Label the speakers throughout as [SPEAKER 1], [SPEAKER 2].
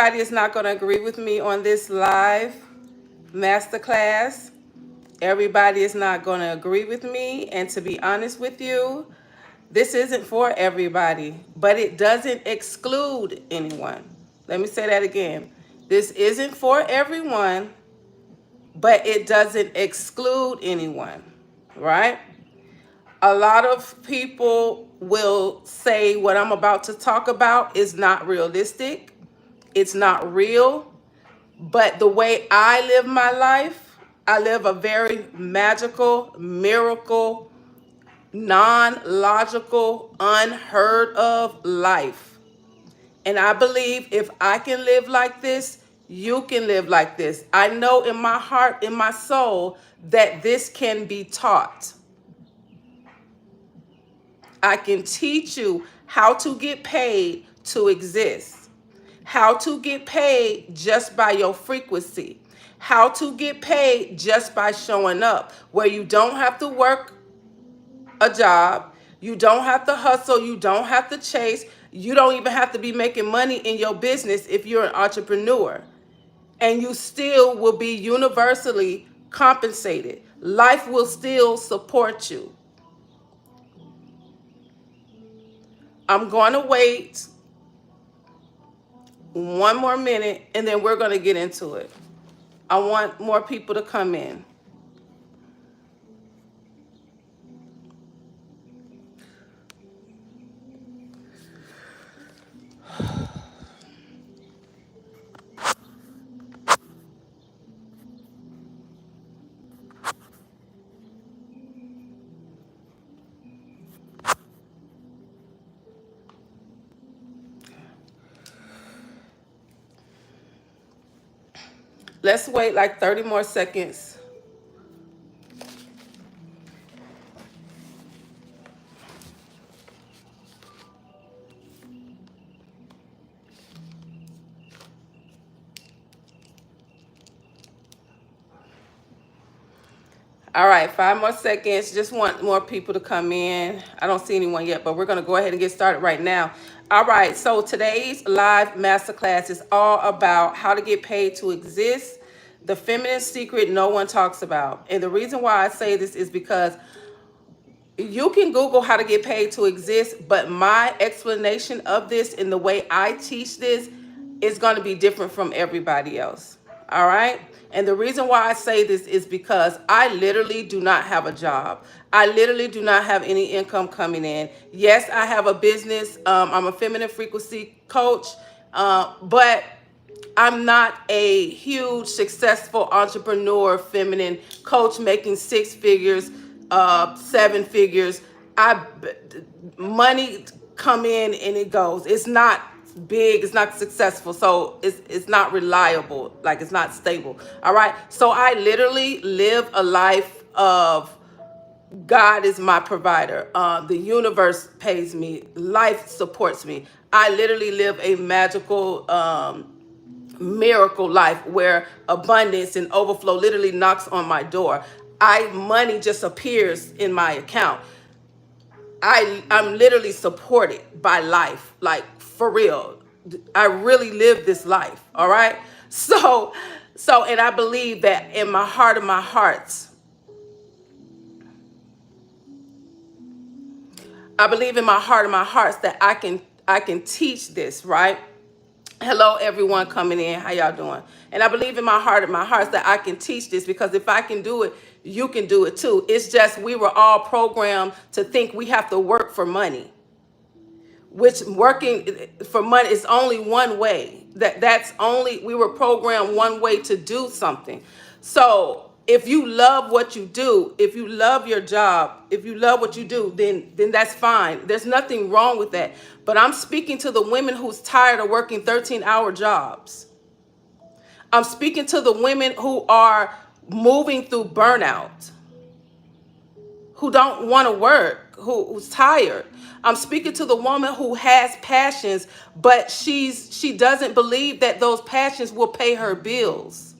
[SPEAKER 1] everybody is not going to agree with me on this live masterclass. Everybody is not going to agree with me. And to be honest with you, this isn't for everybody, but it doesn't exclude anyone. Let me say that again. This isn't for everyone, but it doesn't exclude anyone, right? A lot of people will say what I'm about to talk about is not realistic. It's not real. But the way I live my life, I live a very magical, miracle, non-logical, unheard of life. And I believe if I can live like this, you can live like this. I know in my heart, in my soul, that this can be taught. I can teach you how to get paid to exist, how to get paid just by your frequency, how to get paid just by showing up, where you don't have to work a job, you don't have to hustle, you don't have to chase, you don't even have to be making money in your business if you're an entrepreneur. And you still will be universally compensated. Life will still support you. I'm going to wait one more minute and then we're going to get into it. I want more people to come in. Let's wait like 30 more seconds. All right, 5 more seconds. Just want more people to come in. I don't see anyone yet, but we're going to go ahead and get started right now. All right, so today's live masterclass is all about how to get paid to exist, the feminine secret no one talks about. And the reason why I say this is because you can Google how to get paid to exist, but my explanation of this and the way I teach this is going to be different from everybody else. All right. And the reason why I say this is because I literally do not have a job. I literally do not have any income coming in. Yes, I have a business. I'm a feminine frequency coach, but I'm not a huge successful entrepreneur, feminine coach making 6 figures, 7 figures. Money come in and it goes. It's not big, it's not successful, so it's not reliable, like it's not stable. All right, so I literally live a life of God is my provider. The universe pays me, life supports me. I literally live a magical miracle life where abundance and overflow literally knocks on my door. Money just appears in my account. I'm literally supported by life, like for real. I really live this life. All right. So, and I believe that in my heart of my hearts, I believe in my heart of my hearts that I can teach this, right? Hello, everyone coming in. How y'all doing? And I believe in my heart of my hearts that I can teach this, because if I can do it, you can do it too. It's just we were all programmed to think we have to work for money, which working for money is only one way. We were programmed one way to do something. So if you love what you do, if you love your job, if you love what you do, then that's fine. There's nothing wrong with that. But I'm speaking to the women who's tired of working 13-hour jobs. I'm speaking to the women who are moving through burnout, who don't want to work, who's tired. I'm speaking to the woman who has passions, but she doesn't believe that those passions will pay her bills.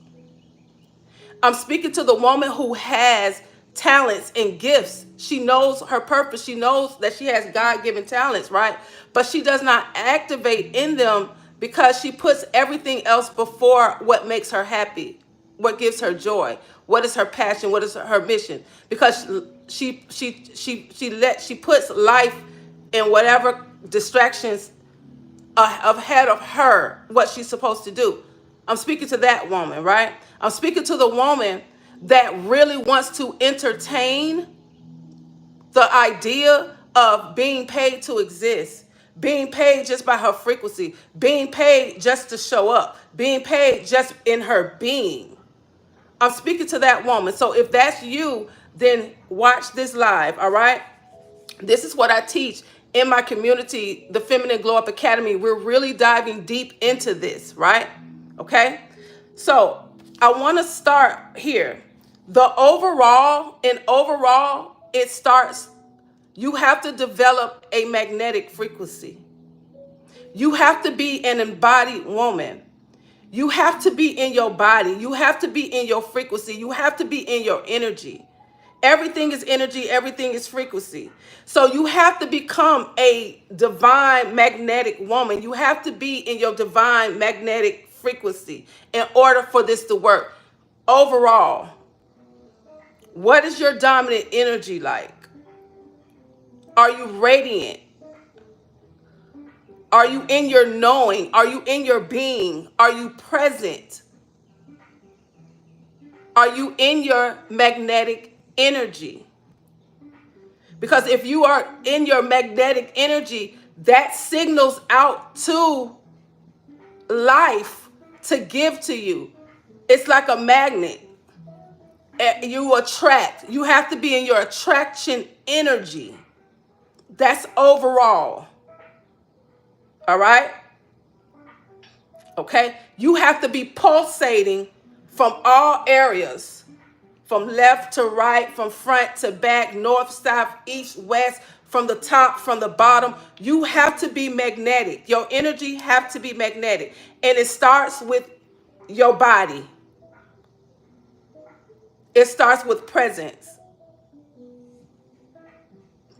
[SPEAKER 1] I'm speaking to the woman who has talents and gifts. She knows her purpose. She knows that she has God-given talents, right? But she does not activate in them because she puts everything else before what makes her happy, what gives her joy, what is her passion, what is her mission. Because she puts life and whatever distractions ahead of her, what she's supposed to do. I'm speaking to that woman, right? I'm speaking to the woman that really wants to entertain the idea of being paid to exist, being paid just by her frequency, being paid just to show up, being paid just in her being. I'm speaking to that woman. So if that's you, then watch this live, all right? This is what I teach in my community, the Feminine Glow Up Academy. We're really diving deep into this, right? Okay? So I want to start here. Overall, it starts, you have to develop a magnetic frequency. You have to be an embodied woman. You have to be in your body. You have to be in your frequency. You have to be in your energy. Everything is energy. Everything is frequency. So you have to become a divine magnetic woman. You have to be in your divine magnetic frequency in order for this to work. Overall, what is your dominant energy like? Are you radiant? Are you in your knowing? Are you in your being? Are you present? Are you in your magnetic energy? Because if you are in your magnetic energy, that signals out to life to give to you. It's like a magnet. You attract. You have to be in your attraction energy. That's overall. All right? Okay? You have to be pulsating from all areas, from left to right, from front to back, north, south, east, west, from the top, from the bottom. You have to be magnetic. Your energy have to be magnetic. And it starts with your body. It starts with presence.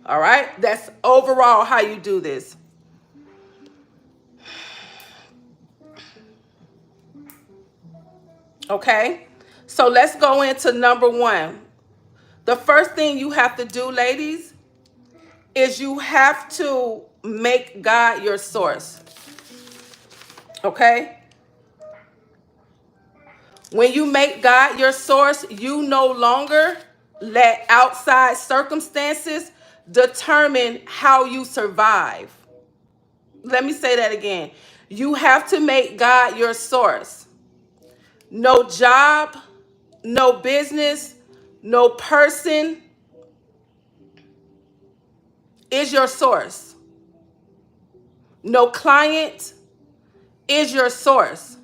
[SPEAKER 1] All right? That's overall how you do this. Okay? So let's go into number one. The first thing you have to do, ladies, is you have to make God your source. Okay? When you make God your source, you no longer let outside circumstances determine how you survive. Let me say that again. You have to make God your source. No job, no business, no person is your source. No client is your source.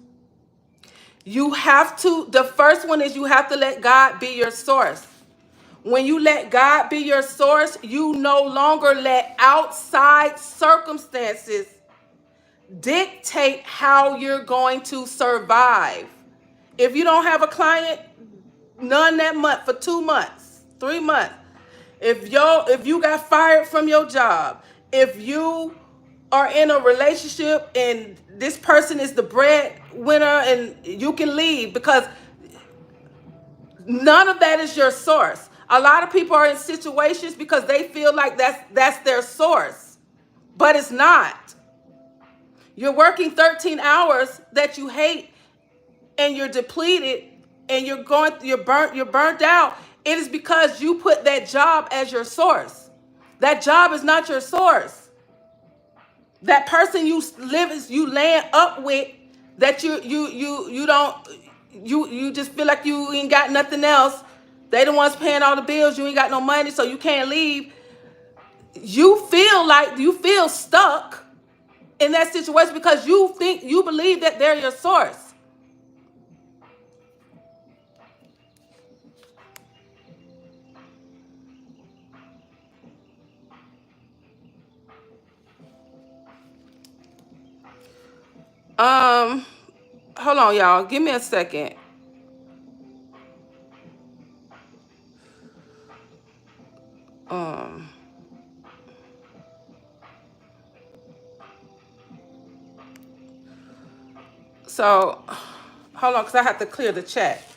[SPEAKER 1] You have to, the first one is you have to let God be your source. When you let God be your source, you no longer let outside circumstances dictate how you're going to survive. If you don't have a client, none that month for 2 months, 3 months. If you got fired from your job, if you are in a relationship and this person is the breadwinner and you can leave because none of that is your source. A lot of people are in situations because they feel like that's their source, but it's not. You're working 13 hours that you hate and you're depleted and you're burnt out. It is because you put that job as your source. That job is not your source. That person you land up with, that you just feel like you ain't got nothing else. They the ones paying all the bills. You ain't got no money, so you can't leave. You feel stuck in that situation because you believe that they're your source. Um, Hold on, y'all. Give me a second. Um, So, hold on, because I have to clear the chat.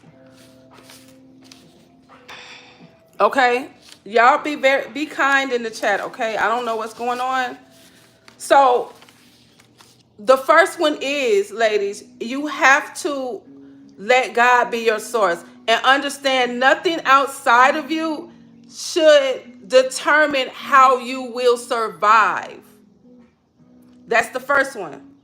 [SPEAKER 1] Okay? Y'all be kind in the chat, okay? I don't know what's going on. So, the first one is, ladies, you have to let God be your source and understand nothing outside of you should determine how you will survive. That's the first one.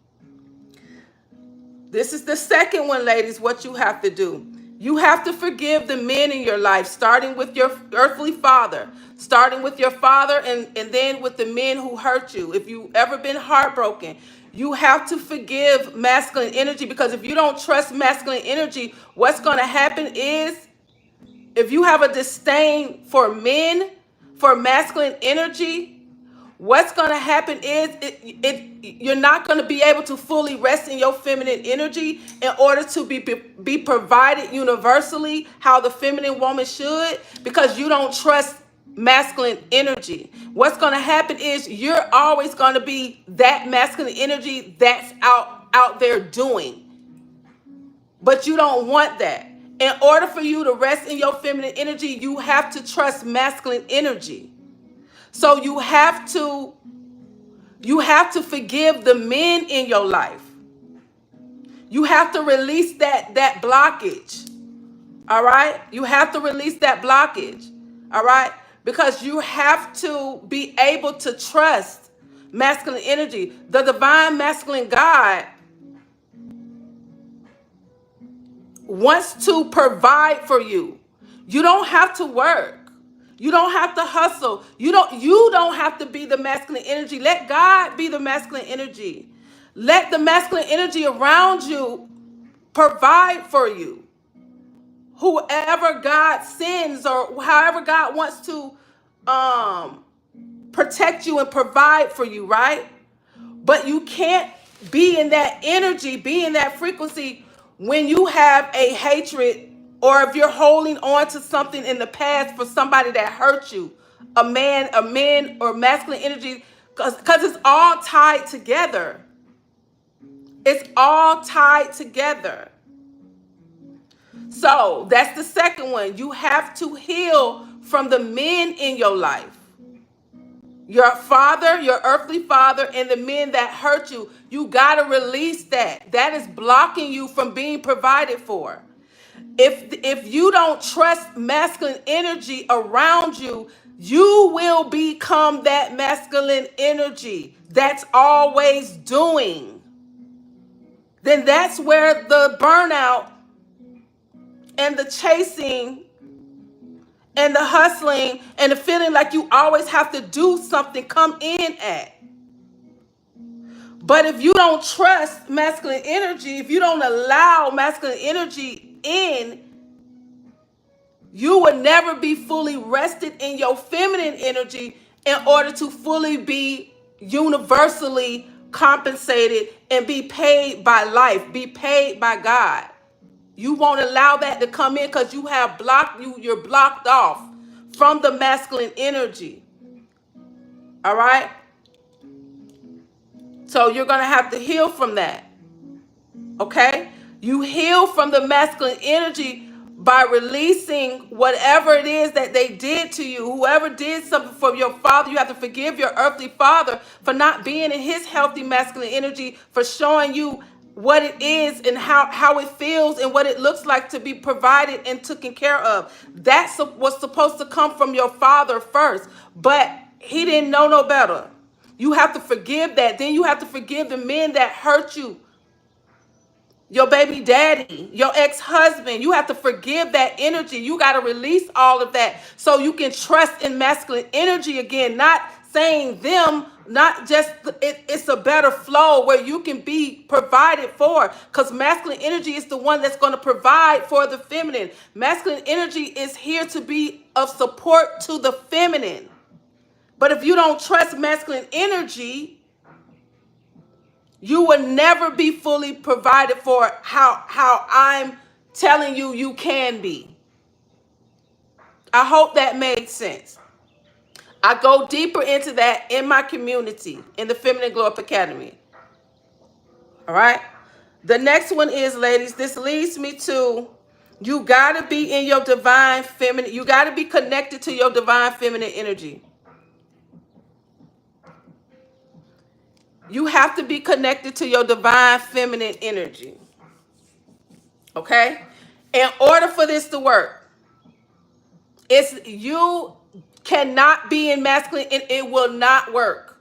[SPEAKER 1] This is the second one, ladies, what you have to do. You have to forgive the men in your life, starting with your earthly father, starting with your father, and then with the men who hurt you. If you've ever been heartbroken, you have to forgive masculine energy, because if you don't trust masculine energy, what's going to happen is, if you have a disdain for men, for masculine energy, what's going to happen is you're not going to be able to fully rest in your feminine energy in order to be provided universally how the feminine woman should, because you don't trust masculine energy. What's going to happen is you're always going to be that masculine energy that's out there doing, but you don't want that. In order for you to rest in your feminine energy, you have to trust masculine energy. So you have to forgive the men in your life. You have to release that blockage. All right? You have to release that blockage. All right? Because you have to be able to trust masculine energy. The divine masculine God wants to provide for you. You don't have to work. You don't have to hustle. You don't have to be the masculine energy. Let God be the masculine energy. Let the masculine energy around you provide for you. Whoever God sends, or however God wants to protect you and provide for you, right? But you can't be in that energy, be in that frequency when you have a hatred, or if you're holding on to something in the past for somebody that hurt you, a man or masculine energy, because it's all tied together. It's all tied together. So that's the second one. You have to heal from the men in your life. Your father, your earthly father, and the men that hurt you. You got to release that. That is blocking you from being provided for. If you don't trust masculine energy around you, you will become that masculine energy that's always doing. Then that's where the burnout and the chasing and the hustling and the feeling like you always have to do something come in at. But if you don't trust masculine energy, if you don't allow masculine energy in, you will never be fully rested in your feminine energy in order to fully be universally compensated and be paid by life, be paid by God. You won't allow that to come in because you have you're blocked off from the masculine energy. All right? So you're going to have to heal from that. Okay? You heal from the masculine energy by releasing whatever it is that they did to you. Whoever did something for your father, you have to forgive your earthly father for not being in his healthy masculine energy, for showing you what it is and how it feels and what it looks like to be provided and taken care of. That's what's supposed to come from your father first, but he didn't know no better. You have to forgive that. Then you have to forgive the men that hurt you. Your baby daddy, your ex-husband, you have to forgive that energy. You got to release all of that so you can trust in masculine energy again. Not saying them, not just, it's a better flow where you can be provided for, because masculine energy is the one that's going to provide for the feminine. Masculine energy is here to be of support to the feminine. But if you don't trust masculine energy, you will never be fully provided for how I'm telling you you can be. I hope that made sense. I go deeper into that in my community, in the Feminine Glow Up Academy. All right? The next one is, ladies, this leads me to, you got to be in your divine feminine. You got to be connected to your divine feminine energy. You have to be connected to your divine feminine energy. Okay? In order for this to work, you cannot be in masculine, and it will not work.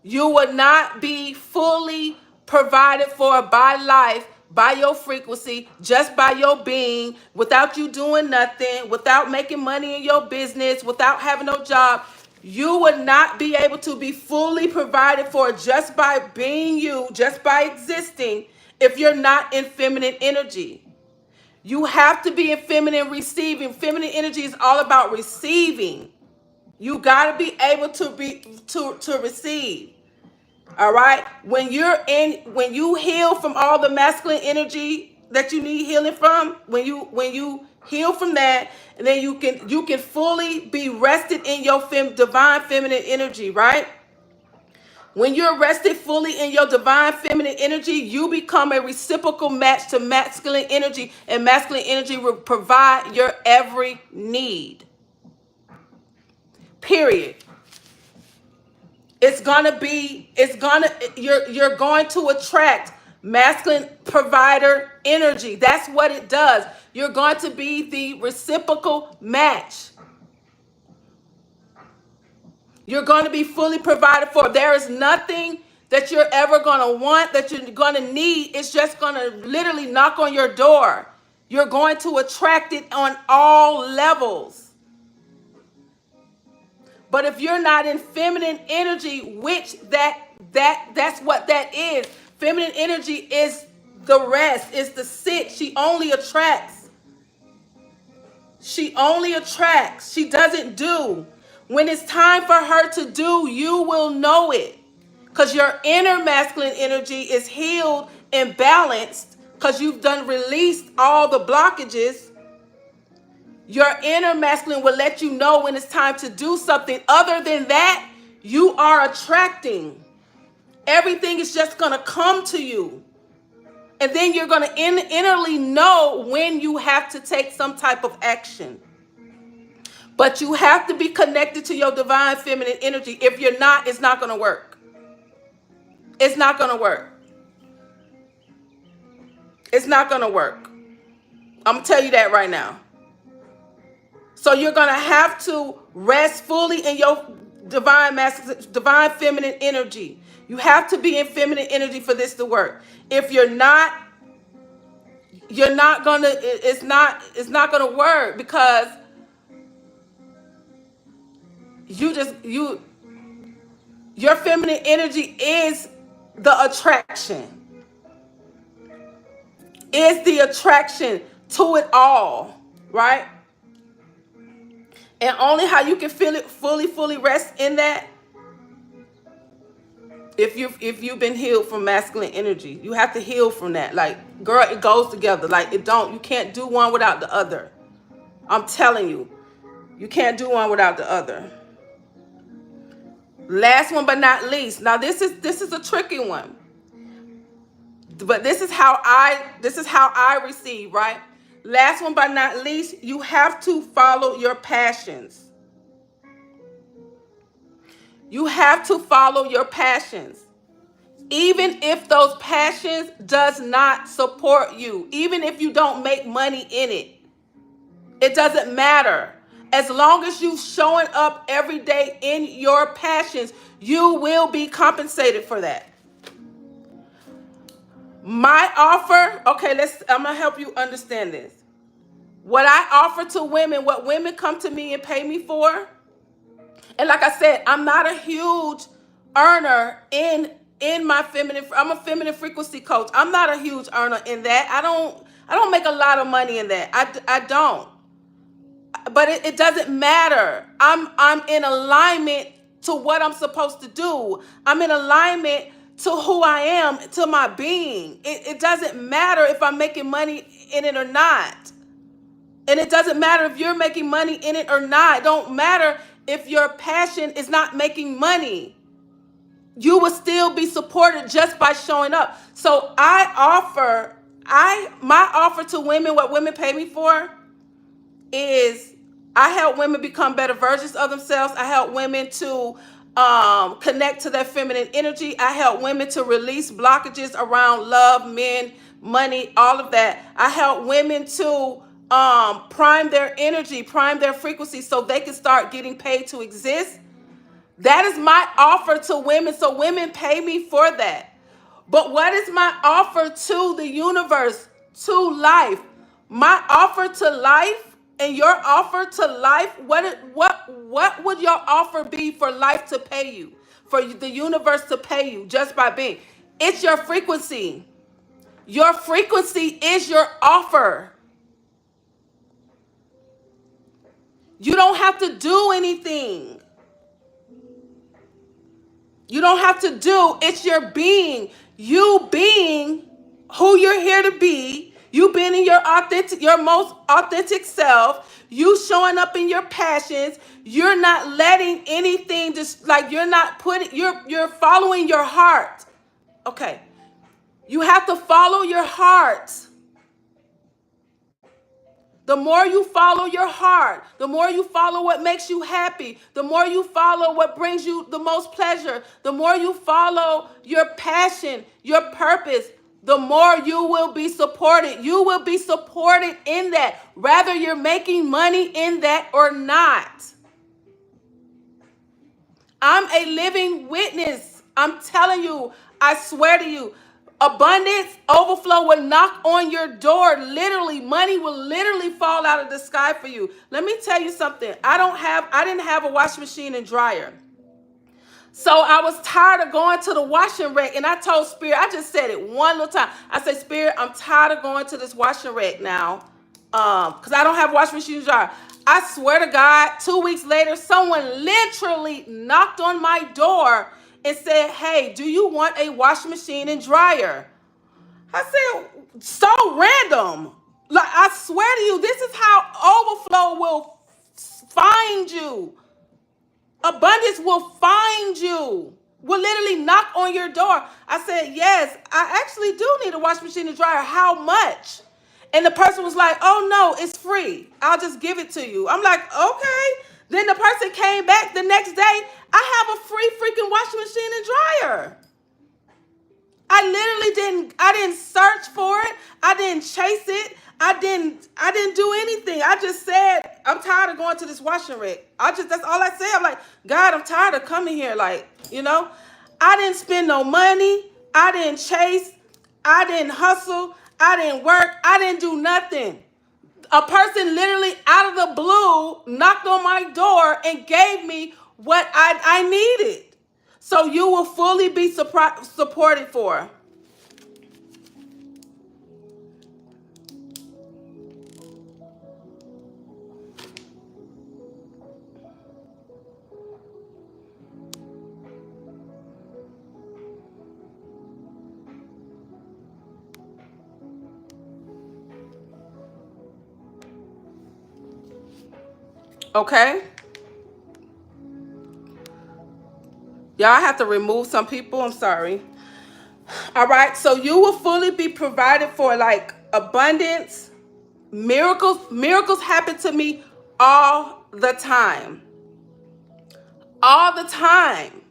[SPEAKER 1] You will not be fully provided for by life, by your frequency, just by your being, without you doing nothing, without making money in your business, without having no job. You would not be able to be fully provided for just by being you, just by existing, if you're not in feminine energy. You have to be in feminine receiving. Feminine energy is all about receiving. You got to be able to receive. All right? When you heal from all the masculine energy that you need healing from, when you heal from that, and then you can fully be rested in your divine feminine energy, right? When you're rested fully in your divine feminine energy, you become a reciprocal match to masculine energy, and masculine energy will provide your every need. Period. You're going to attract masculine provider energy. That's what it does. You're going to be the reciprocal match. You're going to be fully provided for. There is nothing that you're ever going to want, that you're going to need. It's just going to literally knock on your door. You're going to attract it on all levels. But if you're not in feminine energy, which that's what that is. Feminine energy is the rest, is the sit. She only attracts. She only attracts. She doesn't do. When it's time for her to do, you will know it. Because your inner masculine energy is healed and balanced, because you've released all the blockages. Your inner masculine will let you know when it's time to do something. Other than that, you are attracting. Everything is just going to come to you. And then you're going to innerly know when you have to take some type of action. But you have to be connected to your divine feminine energy. If you're not, it's not going to work. It's not going to work. It's not going to work. I'm going to tell you that right now. So you're going to have to rest fully in your divine feminine energy. You have to be in feminine energy for this to work. If you're not going to, it's not going to work, because your feminine energy is the attraction. Is the attraction to it all, right? And only how you can feel it fully rest in that, if you've been healed from masculine energy. You have to heal from that. Like, girl, it goes together. Like, you can't do one without the other. I'm telling you, you can't do one without the other. Last one but not least. Now this is a tricky one. But this is how I receive, right? Last one but not least, you have to follow your passions. You have to follow your passions. Even if those passions does not support you, even if you don't make money in it, it doesn't matter. As long as you're showing up every day in your passions, you will be compensated for that. My offer, okay, I'm going to help you understand this. What I offer to women, what women come to me and pay me for, and like I said, I'm not a huge earner in my feminine. I'm a feminine frequency coach. I'm not a huge earner in that. I don't make a lot of money in that. I don't. But it doesn't matter. I'm in alignment to what I'm supposed to do. I'm in alignment to who I am, to my being. It doesn't matter if I'm making money in it or not. And it doesn't matter if you're making money in it or not. It don't matter if your passion is not making money. you will still be supported just by showing up. So my offer to women, what women pay me for, is I help women become better versions of themselves. I help women to connect to their feminine energy. I help women to release blockages around love, men, money, all of that. I help women to prime their energy, prime their frequency so they can start getting paid to exist. That is my offer to women. So women pay me for that. But what is my offer to the universe, to life? My offer to life and your offer to life, what would your offer be for life to pay you? For the universe to pay you just by being? It's your frequency. Your frequency is your offer. You don't have to do anything. You don't have to do, it's your being. You being who you're here to be, you being in your most authentic self, you showing up in your passions, you're not letting anything just like you're following your heart. Okay. You have to follow your heart. The more you follow your heart, the more you follow what makes you happy, the more you follow what brings you the most pleasure, the more you follow your passion, your purpose, the more you will be supported. You will be supported in that, whether you're making money in that or not. I'm a living witness. I'm telling you, I swear to you, abundance, overflow will knock on your door. Literally, money will literally fall out of the sky for you. Let me tell you something. I didn't have a washing machine and dryer. So I was tired of going to the washing rack, and I told Spirit, I just said it one little time. I said, Spirit, I'm tired of going to this washing rack now, because I don't have a washing machine and dryer. I swear to God, 2 weeks later, someone literally knocked on my door and said, hey, do you want a washing machine and dryer? I said, so random. Like, I swear to you, this is how overflow will find you. Abundance will find you. Will literally knock on your door. I said, yes, I actually do need a washing machine and dryer. How much? And the person was like, oh no, it's free. I'll just give it to you. I'm like, okay. Then the person came back the next day. I have a free freaking washing machine and dryer. I didn't search for it. I didn't chase it. I didn't do anything. I just said, I'm tired of going to this washing rack. That's all I said. I'm like, God, I'm tired of coming here. Like, I didn't spend no money. I didn't chase. I didn't hustle. I didn't work. I didn't do nothing. A person literally out of the blue knocked on my door and gave me what I needed. So you will fully be supported for. Okay? Y'all have to remove some people. I'm sorry. All right. So you will fully be provided for, like abundance. Miracles happen to me all the time. All the time.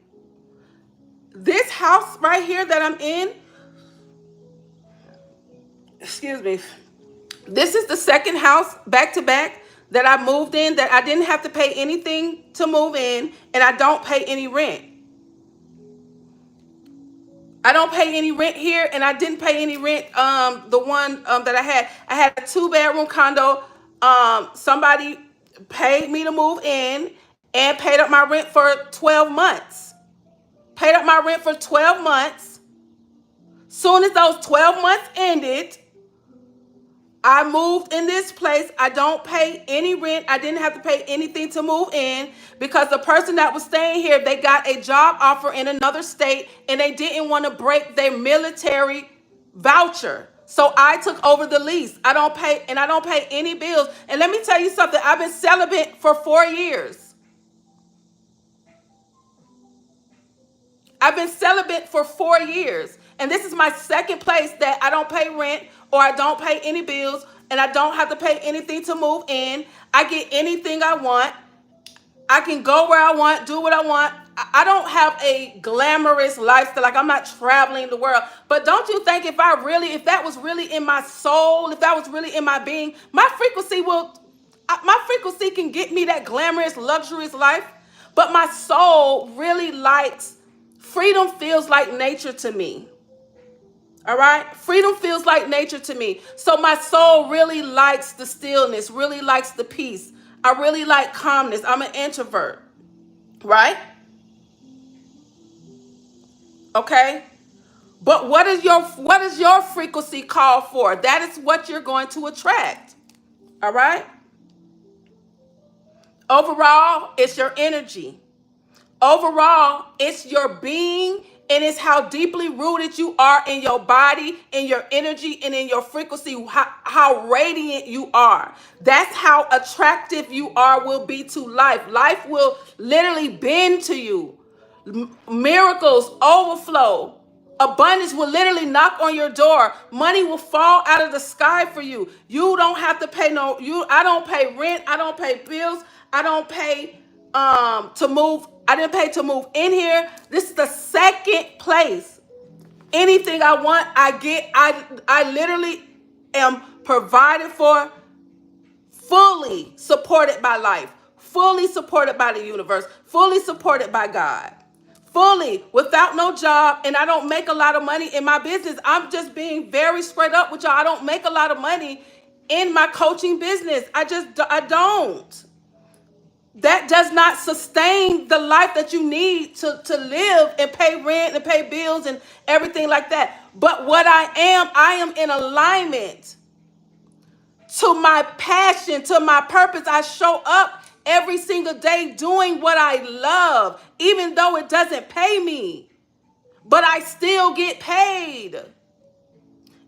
[SPEAKER 1] This house right here that I'm in, excuse me, this is the second house back to back that I moved in that I didn't have to pay anything to move in, and I don't pay any rent. I don't pay any rent here, and I didn't pay any rent. The one that I had a 2-bedroom condo. Somebody paid me to move in and paid up my rent for 12 months. Paid up my rent for 12 months. Soon as those 12 months ended, I moved in this place. I don't pay any rent. I didn't have to pay anything to move in because the person that was staying here, they got a job offer in another state and they didn't want to break their military voucher. So I took over the lease. I don't pay any bills. And let me tell you something. I've been celibate for 4 years. I've been celibate for 4 years. And this is my second place that I don't pay rent or I don't pay any bills and I don't have to pay anything to move in. I get anything I want. I can go where I want, do what I want. I don't have a glamorous lifestyle. Like I'm not traveling the world. But don't you think if that was really in my soul, if that was really in my being, my frequency can get me that glamorous, luxurious life. But my soul really likes, freedom feels like nature to me. All right? Freedom feels like nature to me. So my soul really likes the stillness, really likes the peace. I really like calmness. I'm an introvert. Right? Okay? But what is your frequency call for? That is what you're going to attract. All right? Overall, it's your energy. Overall, it's your being and it's how deeply rooted you are in your body, in your energy, and in your frequency, how radiant you are. That's how attractive you are will be to life. Life will literally bend to you. Miracles, overflow, abundance will literally knock on your door. Money will fall out of the sky for you. You don't have to pay I don't pay rent. I don't pay bills. I don't pay to move. I didn't pay to move in here. This is the second place. Anything I want, I get. I literally am provided for, fully supported by life, fully supported by the universe, fully supported by God, fully without no job. And I don't make a lot of money in my business. I'm just being very straight up with y'all. I don't make a lot of money in my coaching business. I don't. That does not sustain the life that you need to live and pay rent and pay bills and everything like that. But what I am in alignment to my passion, to my purpose. I show up every single day doing what I love, even though it doesn't pay me, but I still get paid.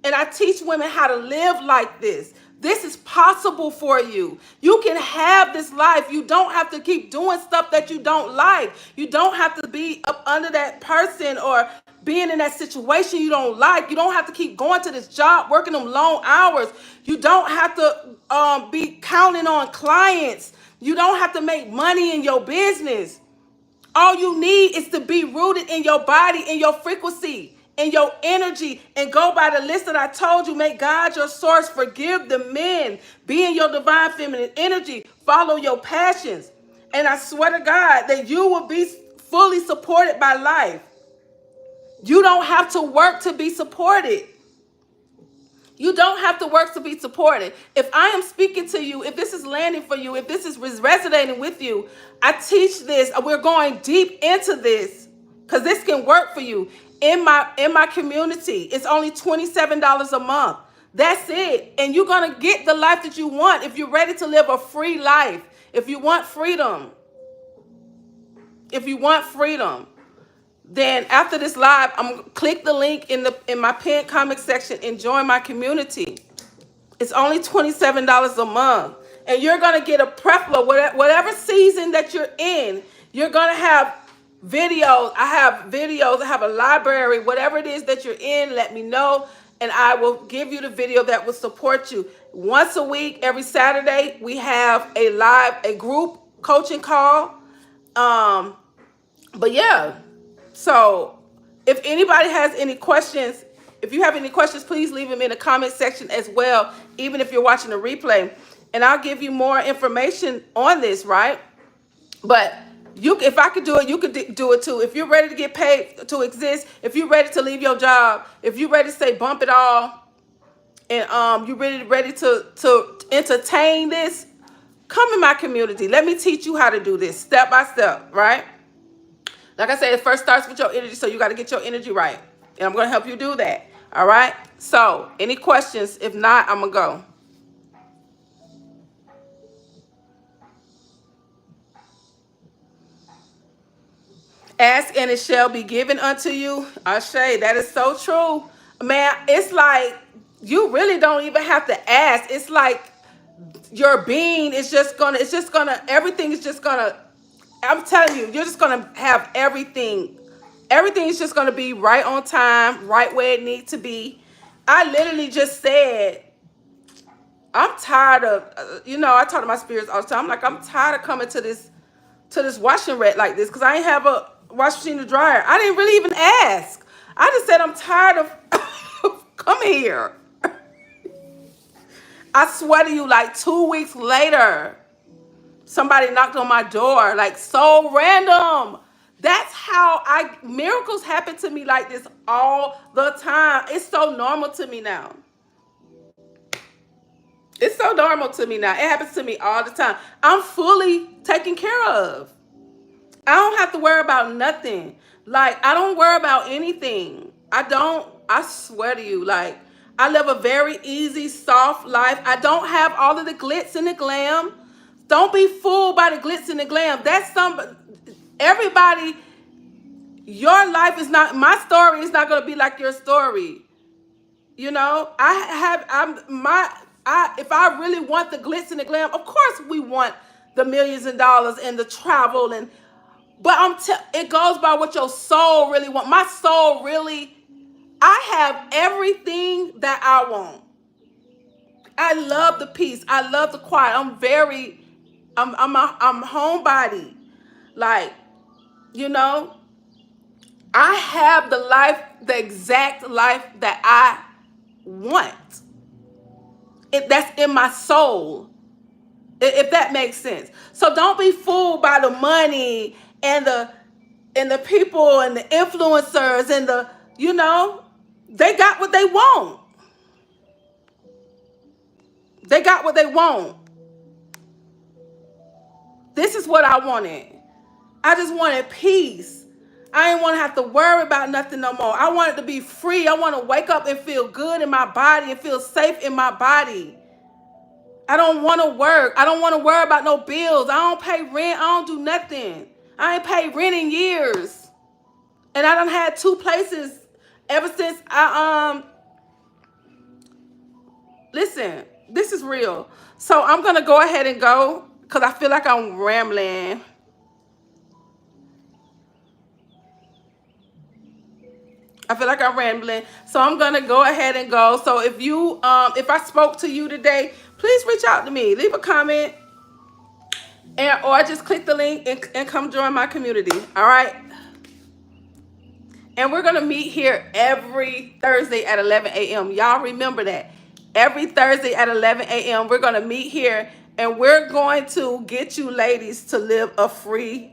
[SPEAKER 1] And I teach women how to live like this. This is possible for you. You can have this life. You don't have to keep doing stuff that you don't like. You don't have to be up under that person or being in that situation you don't like. You don't have to keep going to this job, working them long hours. You don't have to be counting on clients. You don't have to make money in your business. All you need is to be rooted in your body, in your frequency, in your energy, and go by the list that I told you. Make God your source. Forgive the men. Be in your divine feminine energy. Follow your passions. And I swear to God that you will be fully supported by life. You don't have to work to be supported. You don't have to work to be supported. If I am speaking to you, if this is landing for you, if this is resonating with you, I teach this. We're going deep into this because this can work for you. In my community, it's only $27 a month. That's it. And you're going to get the life that you want if you're ready to live a free life. If you want freedom. Then after this live, I'm going to click the link in my pinned comment section and join my community. It's only $27 a month. And you're going to get a plethora, whatever season that you're in, you're going to have videos. I have videos. I have a library. Whatever it is that you're in, let me know. And I will give you the video that will support you. Once a week, every Saturday, we have a group coaching call. But yeah. So if anybody has any questions, if you have any questions, please leave them in the comment section as well, even if you're watching the replay. And I'll give you more information on this, right? But if I could do it, you could do it too. If you're ready to get paid to exist, if you're ready to leave your job, if you're ready to say bump it all, and you're ready to entertain this, come in my community. Let me teach you how to do this step by step, right? Like I said, it first starts with your energy, so you got to get your energy right. And I'm going to help you do that. All right? So, any questions? If not, I'm going to go. Ask and it shall be given unto you. Ashe, that is so true. Man, it's like you really don't even have to ask. It's like your being is everything is just gonna, I'm telling you, you're just gonna have everything Everything's just going to be right on time, right where it needs to be. I literally just said, I'm tired of, I talk to my spirits all the time. I'm like, I'm tired of coming to this washing rack like this because I ain't have a wash machine or dryer. I didn't really even ask. I just said I'm tired of coming here. I swear to you, like 2 weeks later, somebody knocked on my door, like so random. That's how miracles happen to me like this all the time. It's so normal to me now. It's so normal to me now. It happens to me all the time. I'm fully taken care of. I don't have to worry about nothing. Like, I don't worry about anything. I swear to you, like, I live a very easy, soft life. I don't have all of the glitz and the glam. Don't be fooled by the glitz and the glam. Everybody, your life is not, my story is not going to be like your story. If I really want the glitz and the glam, of course we want the millions of dollars and the travel but it goes by what your soul really wants. My soul really, I have everything that I want. I love the peace. I love the quiet. I'm homebody. Like, I have the exact life that I want. That's in my soul. If that makes sense. So don't be fooled by the money and the people and the influencers and they got what they want. They got what they want. This is what I wanted. I just wanted peace. I didn't want to have to worry about nothing no more. I wanted to be free. I want to wake up and feel good in my body and feel safe in my body. I don't want to work. I don't want to worry about no bills. I don't pay rent. I don't do nothing. I ain't paid rent in years. And I done had 2 places ever since listen, this is real. So I'm going to go ahead and go because I feel like I'm rambling. So I'm going to go ahead and go. So if I spoke to you today, please reach out to me. Leave a comment or just click the link and come join my community. All right. And we're going to meet here every Thursday at 11 a.m. Y'all remember that. Every Thursday at 11 a.m. we're going to meet here and we're going to get you ladies to live a free,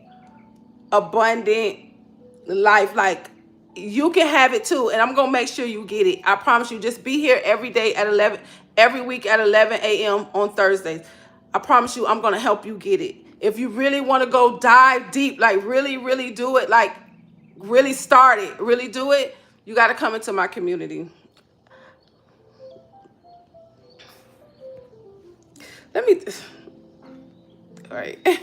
[SPEAKER 1] abundant life. Like, you can have it too. And I'm going to make sure you get it. I promise you. Just be here every day at 11, every week at 11 a.m. on Thursdays. I promise you, I'm going to help you get it. If you really want to go dive deep, like really, really do it, like really start it, really do it, you got to come into my community. All right.